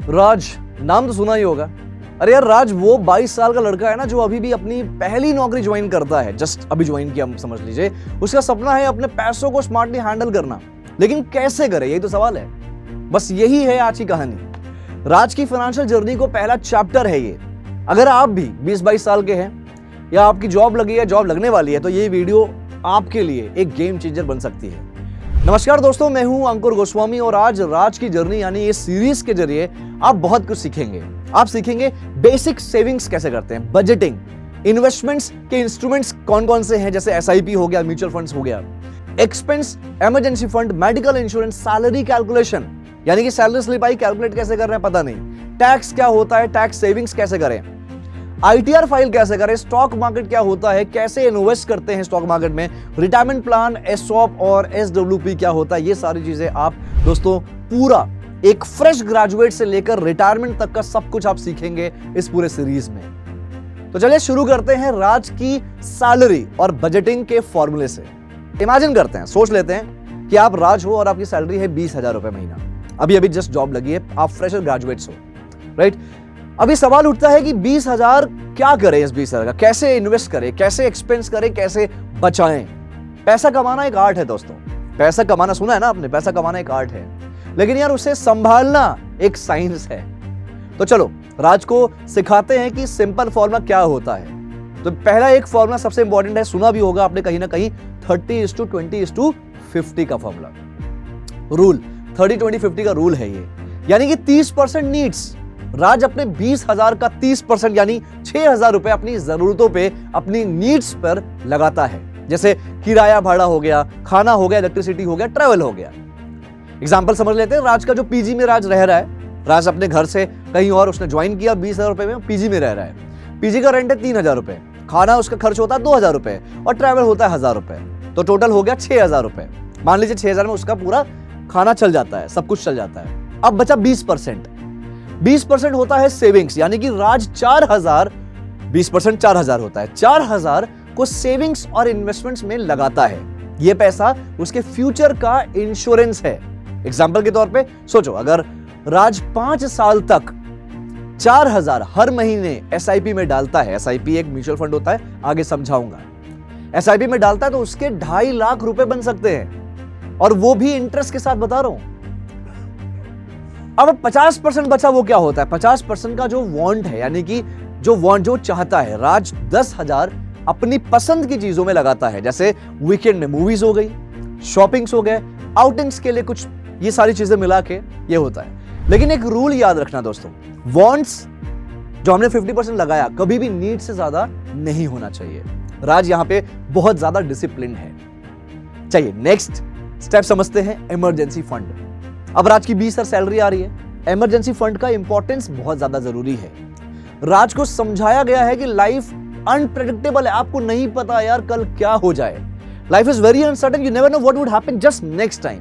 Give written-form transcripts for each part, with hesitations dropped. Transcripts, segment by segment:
राज नाम तो सुना ही होगा। अरे यार, राज वो 22 साल का लड़का है ना जो अभी भी अपनी पहली नौकरी ज्वाइन करता है, जस्ट अभी ज्वाइन किया समझ लीजिए। उसका सपना है अपने पैसों को स्मार्टली हैंडल करना, लेकिन कैसे करे यही तो सवाल है। बस यही है आज की कहानी। राज की फाइनेंशियल जर्नी को पहला चैप्टर है ये। अगर आप भी 20-22 साल के हैं या आपकी जॉब लगी है, जॉब लगने वाली है, तो ये वीडियो आपके लिए एक गेम चेंजर बन सकती है। नमस्कार दोस्तों, मैं हूं अंकुर गोस्वामी और आज राज की जर्नी यानी इस सीरीज के जरिए आप बहुत कुछ सीखेंगे। आप सीखेंगे बेसिक सेविंग्स कैसे करते हैं, बजटिंग, इन्वेस्टमेंट्स के इंस्ट्रूमेंट्स कौन कौन से हैं, जैसे एसआईपी हो गया, म्यूचुअल फंड्स हो गया, expense, emergency fund, medical insurance, salary calculation यानी कि सैलरी स्लिप आई कैलकुलेट कैसे कर रहे हैं पता नहीं, टैक्स क्या होता है, टैक्स सेविंग्स कैसे करें, आईटीआर फाइल कैसे करें, स्टॉक मार्केट क्या होता है, कैसे इन्वेस्ट करते हैं स्टॉक मार्केट में, रिटायरमेंट प्लान, एसओप और एसडब्ल्यूपी क्या होता है, ये सारी चीजें आप दोस्तों पूरा एक फ्रेश ग्रेजुएट से लेकर रिटायरमेंट तक का सब कुछ आप सीखेंगे इस पूरे सीरीज में। तो चलिए शुरू करते हैं राज की सैलरी और बजटिंग के फॉर्मूले से। इमेजिन करते हैं, सोच लेते हैं कि आप राज हो और आपकी सैलरी है 20,000 रुपए महीना, अभी जस्ट जॉब लगी है, आप फ्रेशर ग्रेजुएट्स हो, राइट। अभी सवाल उठता है कि 20,000 क्या करें, इस 20,000 का कैसे इन्वेस्ट करें, कैसे एक्सपेंस करें, कैसे बचाएं। पैसा कमाना एक आर्ट है दोस्तों, पैसा कमाना सुना है ना आपने, पैसा कमाना एक आर्ट है, लेकिन यार उसे संभालना एक साइंस है। तो चलो राज को सिखाते हैं कि सिंपल फॉर्मूला क्या होता है। तो पहला एक फॉर्मूला सबसे इंपॉर्टेंट है, सुना भी होगा आपने कहीं ना कहीं, 30:20:50 का फॉर्मूला, रूल 30-20-50 का रूल है ये। यानी कि 30% नीड्स, राज अपने 20,000 का 30% यानी 6,000 रुपए अपनी जरूरतों पे, अपनी नीड्स पर लगाता है। जैसे किराया भाड़ा हो गया, खाना हो गया, इलेक्ट्रिसिटी हो गया, ट्रैवल हो गया। एग्जाम्पल समझ लेते हैं, राज का जो पीजी में राज रह रहा है, राज अपने घर से कहीं और उसने ज्वाइन किया, 20,000 रुपए में पीजी में रह रहा है। पीजी का रेंट है 3,000 रुपए, खाना उसका खर्च होता है 2,000 रुपए और ट्रैवल होता है 1,000 रुपए, तो टोटल हो गया 6,000 रुपए। मान लीजिए 6,000 में उसका पूरा खाना चल जाता है, सब कुछ चल जाता है। अब बचा 20% होता है सेविंग्स, यानी कि राज 4,000, 20% 4,000 होता है, 4,000 को सेविंग्स और इन्वेस्टमेंट्स में लगाता है। यह पैसा उसके फ्यूचर का इंश्योरेंस है। एग्जाम्पल के तौर पे सोचो, अगर राज 5 साल तक 4,000 हर महीने एसआईपी में डालता है, एसआईपी एक म्यूचुअल फंड होता है, आगे समझाऊंगा, एसआईपी में डालता है तो उसके 2.5 लाख रुपए बन सकते हैं, और वो भी इंटरेस्ट के साथ बता रहा हूं। अब 50% बचा, वो क्या होता है, 50% का जो वांट है, यानी कि जो चाहता है, राज 10,000 अपनी पसंद की चीजों में लगाता है, जैसे वीकेंड में मूवीज हो गई, शॉपिंग्स हो गए, आउटिंग्स के लिए कुछ, ये सारी चीजें मिला के ये होता है। लेकिन एक रूल याद रखना दोस्तों, वांट्स जो हमने 50% लगाया कभी भी नीड से ज्यादा नहीं होना चाहिए। राज यहां पे बहुत ज्यादा डिसिप्लिन है। चलिए नेक्स्ट स्टेप समझते हैं, इमरजेंसी फंड। अब राज की 20,000 सैलरी आ रही है, इमरजेंसी फंड का इंपॉर्टेंस बहुत ज्यादा जरूरी है। राज को समझाया गया है कि लाइफ अनप्रेडिक्टेबल है, आपको नहीं पता यार कल क्या हो जाए। Life is very uncertain, you never know what would happen just next time.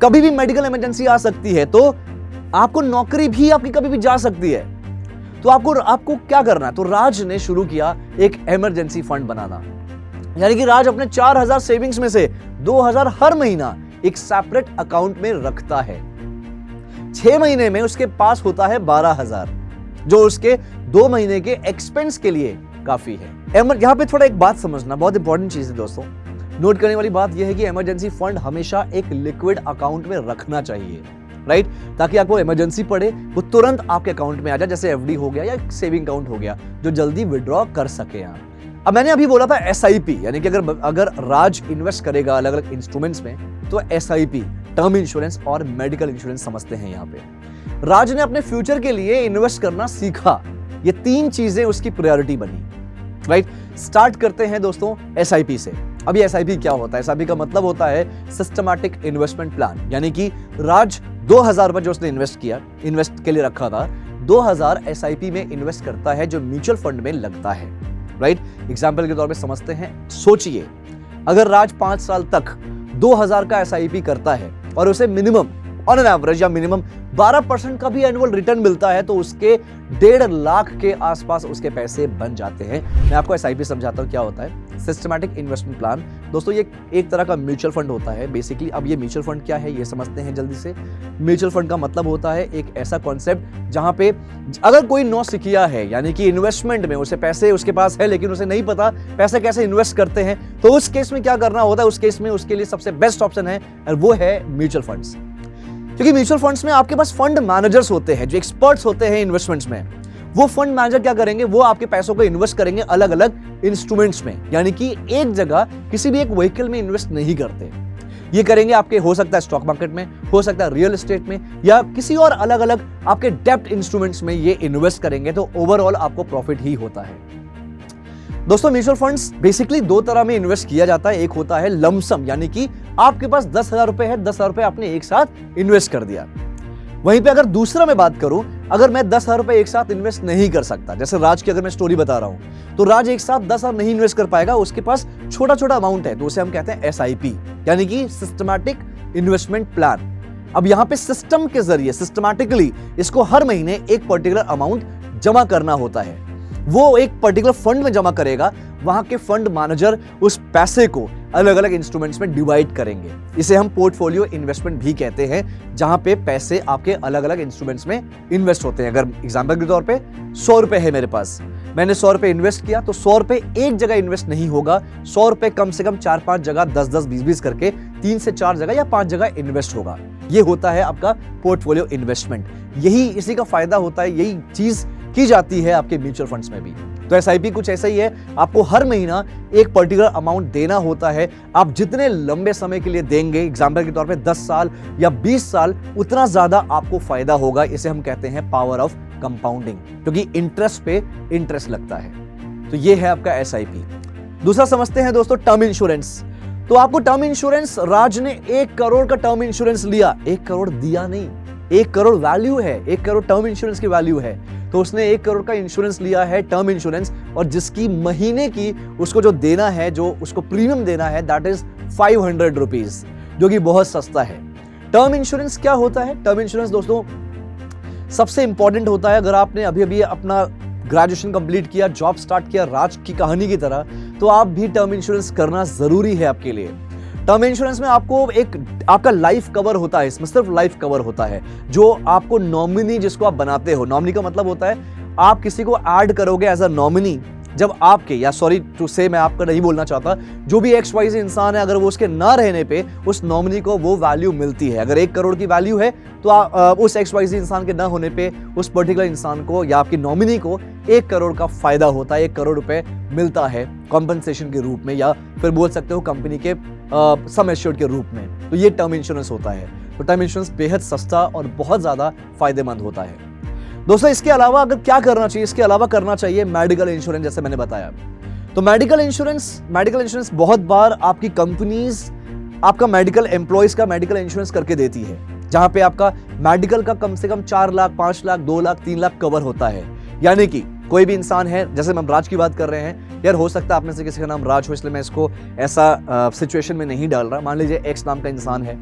कभी भी मेडिकल इमरजेंसी आ सकती है, तो आपको नौकरी भी आपकी कभी भी जा सकती है, तो आपको क्या करना है। तो राज ने शुरू किया एक इमरजेंसी फंड बनाना, यानी कि राज अपने 4,000 सेविंग्स में से 2,000 हर महीना एक सेपरेट अकाउंट में रखता है। 6 महीने में उसके पास होता है 12,000, जो उसके 2 महीने के एक्सपेंस के लिए काफी है। यहां पे थोड़ा एक बात समझना, बहुत इंपॉर्टेंट चीज है दोस्तों, नोट करने वाली बात यह है कि इमरजेंसी फंड हमेशा एक लिक्विड अकाउंट में रखना चाहिए, राइट, ताकि आपको इमरजेंसी पड़े वो तुरंत आपके अकाउंट में आ जाए, जैसे एफडी हो गया या सेविंग अकाउंट हो गया, जो जल्दी विड्रॉ कर सके आप। अब मैंने अभी बोला था एसआईपी, यानी कि अगर राज इन्वेस्ट करेगा अलग अलग इंस्ट्रूमेंट्स में, तो एसआईपी, टर्म इंश्योरेंस और मेडिकल इंश्योरेंस समझते हैं। यहाँ पे राज ने अपने फ्यूचर के लिए इन्वेस्ट करना सीखा, ये 3 चीजें उसकी प्रायोरिटी बनी, राइट। स्टार्ट करते हैं दोस्तों एसआईपी से। अभी एसआईपी क्या होता है, एसआईपी का मतलब होता है सिस्टमैटिक इन्वेस्टमेंट प्लान, यानी कि राज 2,000 रुपए जो उसने इन्वेस्ट के लिए रखा था, 2,000 एसआईपी में इन्वेस्ट करता है जो म्यूचुअल फंड में लगता है, राइट। एग्जाम्पल के तौर पे समझते हैं, सोचिए अगर राज 5 साल तक 2,000 का एसआईपी करता है और उसे मिनिमम ऑन एन एवरेज या मिनिमम 12% का भी एनुअल रिटर्न मिलता है तो उसके 1.5 लाख के आसपास उसके पैसे बन जाते हैं। मैं आपको एसआईपी समझाता हूं क्या होता है। सिस्टमैटिक इन्वेस्टमेंट प्लान दोस्तों ये एक तरह का म्यूचुअल फंड होता है बेसिकली। अब ये म्यूचुअल फंड क्या है ये समझते हैं जल्दी से। म्यूचुअल फंड का मतलब होता है एक ऐसा कॉन्सेप्ट जहां पे अगर कोई नौसिखिया है यानी कि इन्वेस्टमेंट में उसे पैसे उसके पास है लेकिन उसे नहीं पता पैसे कैसे इन्वेस्ट करते हैं, तो उस केस में क्या करना होता है, उस केस में उसके लिए सबसे बेस्ट ऑप्शन है और वो है म्यूचुअल फंड्स। क्योंकि म्यूचुअल फंड्स में आपके पास फंड मैनेजर्स होते हैं जो एक्सपर्ट्स होते हैं इन्वेस्टमेंट्स में। वो फंड मैनेजर क्या करेंगे, वो आपके पैसों को इन्वेस्ट करेंगे अलग अलग इंस्ट्रूमेंट्स में, यानी कि एक जगह किसी भी एक व्हीकल में इन्वेस्ट नहीं करते। ये करेंगे आपके हो सकता है स्टॉक मार्केट में, हो सकता है रियल एस्टेट में या किसी और अलग अलग आपके डेब्ट इंस्ट्रूमेंट्स में ये इन्वेस्ट करेंगे तो ओवरऑल आपको प्रॉफिट ही होता है। दोस्तों म्यूचुअल फंड्स बेसिकली दो तरह में इन्वेस्ट किया जाता है। एक होता है लमसम यानी कि आपके पास 10,000 रुपए है, 10,000 रुपए आपने एक साथ इन्वेस्ट कर दिया। वहीं पे अगर दूसरा मैं बात करूं, अगर मैं 10,000 रुपए एक साथ इन्वेस्ट नहीं कर सकता, जैसे राज की अगर मैं स्टोरी बता रहा हूं तो राज एक साथ 10,000 नहीं इन्वेस्ट कर पाएगा, उसके पास छोटा छोटा अमाउंट है तो उसे हम कहते हैं एसआईपी यानी कि सिस्टमैटिक इन्वेस्टमेंट प्लान। अब यहां पे सिस्टम के जरिए सिस्टमैटिकली इसको हर महीने एक पर्टिकुलर अमाउंट जमा करना होता है। वो एक पर्टिकुलर फंड में जमा करेगा, वहां के फंड मैनेजर उस पैसे को अलग अलग इंस्ट्रूमेंट्स में डिवाइड करेंगे। इसे हम पोर्टफोलियो इन्वेस्टमेंट भी कहते हैं, जहां पे पैसे आपके अलग अलग इंस्ट्रूमेंट्स में इन्वेस्ट होते हैं। अगर एग्जांपल के तौर पे 100 रुपए है मेरे पास, मैंने 100 रुपए इन्वेस्ट किया तो 100 रुपए एक जगह इन्वेस्ट नहीं होगा, 100 रुपए कम से कम 4-5 जगह 10-10, 20-20 करके 3 से 4 जगह या 5 जगह इन्वेस्ट होगा। ये होता है आपका पोर्टफोलियो इन्वेस्टमेंट। यही इसी का फायदा होता है, यही चीज की जाती है आपके म्यूचुअल फंड्स में भी। तो एसआईपी कुछ ऐसा ही है, आपको हर महीना एक पर्टिकुलर अमाउंट देना होता है। आप जितने लंबे समय के लिए देंगे, एग्जांपल के तौर पे 10 साल या 20 साल, उतना ज्यादा आपको फायदा होगा। इसे हम कहते हैं पावर ऑफ कंपाउंडिंग, क्योंकि इंटरेस्ट पे इंटरेस्ट लगता है। तो ये है आपका एसआईपी। दूसरा समझते हैं दोस्तों टर्म इंश्योरेंस। तो आपको टर्म इंश्योरेंस, राज ने 1 करोड़ का टर्म इंश्योरेंस लिया, 1 करोड़ दिया नहीं, 1 करोड़ वैल्यू है, 1 करोड़ टर्म इंश्योरेंस की वैल्यू है, तो उसने 1 करोड़ का इंश्योरेंस लिया है टर्म इंश्योरेंस, और जिसकी महीने की उसको जो देना है, जो उसको प्रीमियम देना है, दैट इज 500 रुपीज, जो कि बहुत सस्ता है। टर्म इंश्योरेंस क्या होता है? टर्म इंश्योरेंस दोस्तों सबसे इंपॉर्टेंट होता है। अगर आपने अभी अभी अपना ग्रेजुएशन कंप्लीट किया, जॉब स्टार्ट किया राज की कहानी की तरह, तो आप भी टर्म इंश्योरेंस करना जरूरी है आपके लिए। टर्म इंश्योरेंस में आपको एक आपका लाइफ कवर होता है, इसमें सिर्फ लाइफ कवर होता है, जो आपको नॉमिनी जिसको आप बनाते हो, नॉमिनी का मतलब होता है आप किसी को ऐड करोगे एज अ नॉमिनी जब आपके, या सॉरी टू से मैं आपका नहीं बोलना चाहता, जो भी XYZ इंसान है अगर वो उसके ना रहने पे उस नॉमिनी को वो वैल्यू मिलती है। अगर 1 करोड़ की वैल्यू है तो उस XYZ इंसान के ना होने पे उस पर्टिकुलर इंसान को या आपकी नॉमिनी को 1 करोड़ का फायदा होता है, 1 करोड़ रुपए मिलता है कॉम्पनसेशन के रूप में, या फिर बोल सकते हो कंपनी के सम एश्योर्ड के रूप में। तो ये टर्म इंश्योरेंस होता है। तो टर्म इंश्योरेंस बेहद सस्ता और बहुत ज्यादा फायदेमंद होता है। दोस्तों इसके अलावा अगर क्या करना चाहिए, इसके अलावा करना चाहिए मेडिकल इंश्योरेंस, जैसे मैंने बताया। तो मेडिकल इंश्योरेंस बहुत बार आपकी कंपनीज आपका मेडिकल एम्प्लॉयज का मेडिकल इंश्योरेंस करके देती है, जहां पे आपका मेडिकल का कम से कम 4 लाख, 5 लाख, 2 लाख, 3 लाख कवर होता है। यानी कि कोई भी इंसान है, जैसे हम राज की बात कर रहे हैं, यार हो सकता है आप में से किसी का नाम राज हो, इसलिए मैं इसको ऐसा सिचुएशन में नहीं डाल रहा। मान लीजिए एक्स नाम का इंसान है,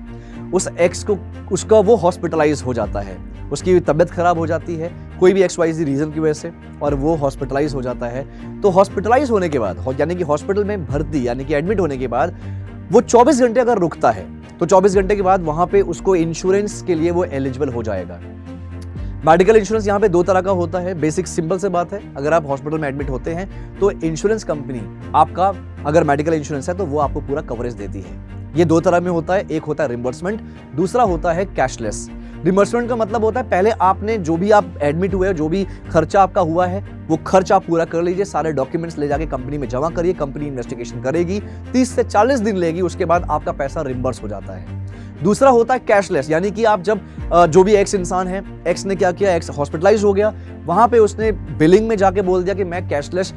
उस एक्स को उसका वो हॉस्पिटलाइज हो जाता है, उसकी तबीयत खराब हो जाती है कोई भी XYZ रीजन की वजह से, और वो हॉस्पिटलाइज हो जाता है। तो हॉस्पिटलाइज होने के बाद, यानी कि हॉस्पिटल में भर्ती यानी कि एडमिट होने के बाद, वो 24 घंटे अगर रुकता है तो 24 घंटे के बाद वहां पे उसको इंश्योरेंस के लिए वो एलिजिबल हो जाएगा। मेडिकल इंश्योरेंस यहाँ पे 2 तरह का होता है। बेसिक सिंपल से बात है, अगर आप हॉस्पिटल में एडमिट होते हैं तो इंश्योरेंस कंपनी आपका, अगर मेडिकल इंश्योरेंस है तो वो आपको पूरा कवरेज देती है। ये 2 तरह में होता है, एक होता है रिम्बर्समेंट, दूसरा होता है कैशलेस। रिम्बर्समेंट का मतलब होता है पहले आपने जो भी आप एडमिट हुए, जो भी खर्चा आपका हुआ है, वो खर्चा आप पूरा कर लीजिए, सारे डॉक्यूमेंट्स ले जाके कंपनी में जमा करिए, कंपनी इन्वेस्टिगेशन करेगी, 30 से 40 दिन लेगी, उसके बाद आपका पैसा रिम्बर्स हो जाता है। दूसरा होता है कैशलेस, यानी कि आप जब जो भी एक्स इंसान है, एक्स ने क्या किया, एक्स हॉस्पिटलाइज हो गया, वहां पे उसने बिलिंग में जाके बोल दिया कि मैं कैशलेस,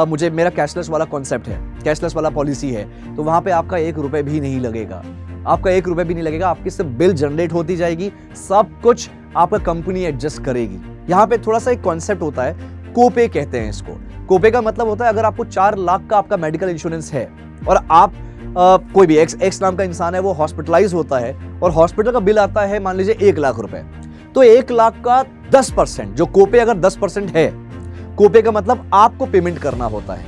मुझे मेरा कैशलेस वाला कॉन्सेप्ट है, कैशलेस वाला पॉलिसी है, तो वहां पे आपका 1 रुपए भी नहीं लगेगा, आपका 1 रुपए भी नहीं लगेगा, आपकी सिर्फ बिल जनरेट होती जाएगी, सब कुछ आपका कंपनी एडजस्ट करेगी। यहाँ पे थोड़ा सा एक कॉन्सेप्ट होता है, कोपे कहते हैं इसको। कोपे का मतलब होता है अगर आपको 4 लाख का आपका मेडिकल इंश्योरेंस है और आप कोई भी एक्स नाम का इंसान है, वो हॉस्पिटलाइज होता है और हॉस्पिटल का बिल आता है मान लीजिए 1 लाख रुपए, तो 1 लाख का 10% जो कोपे अगर 10% है, कोपे का मतलब आपको पेमेंट करना होता है,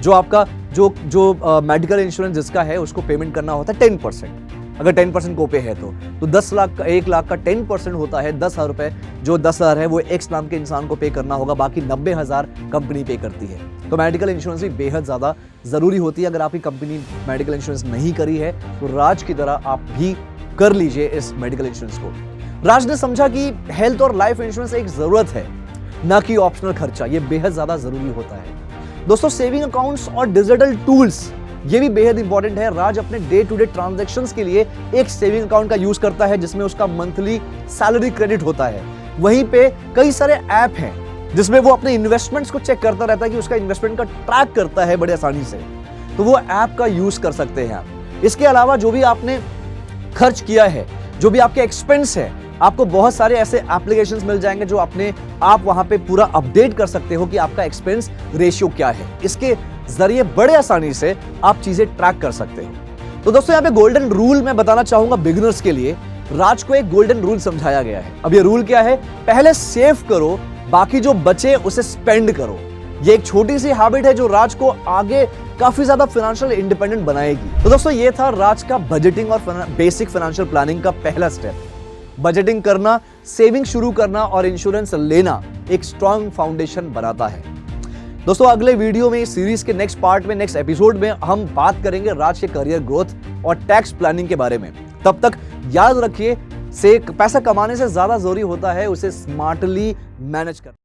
जो आपका जो मेडिकल इंश्योरेंस जिसका है उसको पेमेंट करना होता है 10%। अगर 10% कोपे है तो 10 लाख का 1 लाख का 10% होता है 10,000 रुपए, जो 10,000 है वो एक्स नाम के इंसान को पे करना होगा, बाकी 90,000 कंपनी पे करती है। तो मेडिकल इंश्योरेंस भी बेहद ज़्यादा ज़रूरी होती है। अगर आपकी कंपनी मेडिकल इंश्योरेंस नहीं करी है तो राज की तरह आप भी कर लीजिए इस मेडिकल इंश्योरेंस को। राज ने समझा कि हेल्थ और लाइफ इंश्योरेंस एक ज़रूरत है, ना कि ऑप्शनल खर्चा। ये बेहद ज़्यादा ज़रूरी होता है। दोस्तों, सेविंग अकाउंट्स और डिजिटल टूल्स ये भी बेहद इंपॉर्टेंट है। राज अपने डे टू डे ट्रांजैक्शंस के लिए एक सेविंग अकाउंट का यूज करता है जिसमें उसका मंथली सैलरी क्रेडिट होता है। वहीं पे कई सारे ऐप हैं जिसमें वो अपने इन्वेस्टमेंट्स को चेक करता रहता है कि उसका इन्वेस्टमेंट का ट्रैक करता है बड़े आसानी से, तो वो ऐप का यूज कर सकते हैं आप। इसके अलावा जो भी आपने खर्च किया है, जो भी आपके एक्सपेंस है, आपको बहुत सारे ऐसे एप्लीकेशंस मिल जाएंगे जो आप वहां पे पूरा अपडेट कर सकते हो कि आपका एक्सपेंस रेशियो क्या है। इसके जरिए बड़े आसानी से आप चीजें ट्रैक कर सकते हो। तो दोस्तों, यहाँ पे गोल्डन रूल मैं बताना चाहूंगा बिगिनर्स के लिए। राज को एक गोल्डन रूल समझाया गया है। अब ये रूल क्या है? पहले सेव करो, बाकी जो बचे उसे स्पेंड करो। ये एक छोटी सी हैबिट है जो राज को आगे काफी ज्यादा फाइनेंशियल इंडिपेंडेंट बनाएगी। तो दोस्तों, ये था राज का बजटिंग और बेसिक फाइनेंशियल प्लानिंग का पहला स्टेप। बजटिंग करना, सेविंग शुरू करना और इंश्योरेंस लेना एक स्ट्रॉन्ग फाउंडेशन बनाता है। दोस्तों, अगले वीडियो में, इस सीरीज के नेक्स्ट पार्ट में, नेक्स्ट एपिसोड में हम बात करेंगे राज के करियर ग्रोथ और टैक्स प्लानिंग के बारे में। तब तक याद रखिए, पैसा कमाने से ज्यादा जरूरी होता है उसे स्मार्टली मैनेज करना।